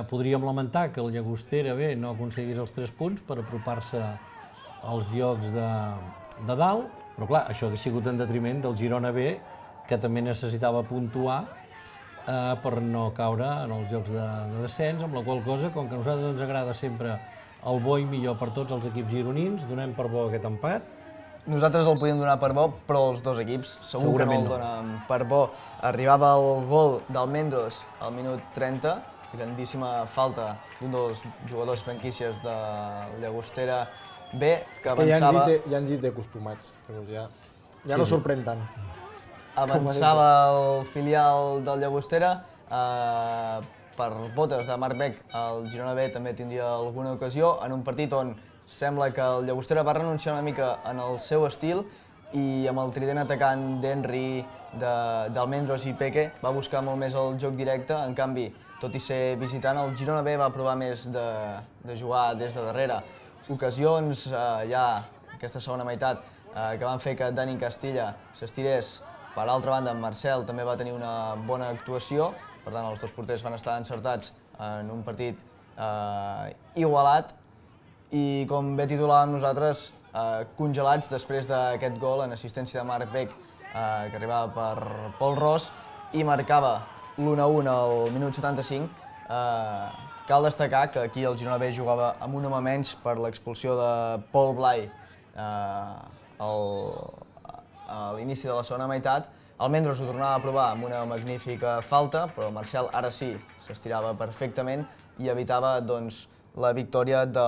Podríem lamentar que el Llagostera B no aconseguís els 3 punts per apropar-se als llocs de dalt, però clar, això hauria sigut en detriment del Girona B, que també necessitava puntuar per no caure en els jocs de descens, amb la qual cosa, com que a nosaltres ens agrada sempre el bo i millor per tots els equips gironins, donem per bo aquest empat. Nosaltres el podíem donar per bo, però els dos equips segur que no el donen per bo. Arribava el gol d'Almendros al minut 30, grandíssima falta d'un dels jugadors franquícies de Llagostera B, que avançava... Ja ens hi té acostumats, ja no sorprèn tant. Avançava el filial del Llagostera, per botes de Marc Beck el Girona B també tindria alguna ocasió en un partit on sembla que el Llagostera va renunciar una mica en el seu estil i amb el trident atacant d'Henry, d'Almendros i Peque va buscar molt més el joc directe. En canvi, tot i ser visitant, el Girona B va provar més de jugar des de darrere. Ocasions ja aquesta segona meitat que van fer que Dani Castilla s'estirés. Per altra banda, en Marcel també va tenir una bona actuació, per tant els dos porters van estar encertats en un partit igualat i, com bé titulàvem nosaltres, congelats després d'aquest gol en assistència de Marc Beck que arribava per Pol Ros i marcava l'1-1 al minut 75. Cal destacar que aquí el Girona B jugava amb un home menys per l'expulsió de Pol Blai a l'inici de la segona meitat. Almendros ho tornava a provar amb una magnífica falta, però Marcel ara sí s'estirava perfectament i evitava la victòria del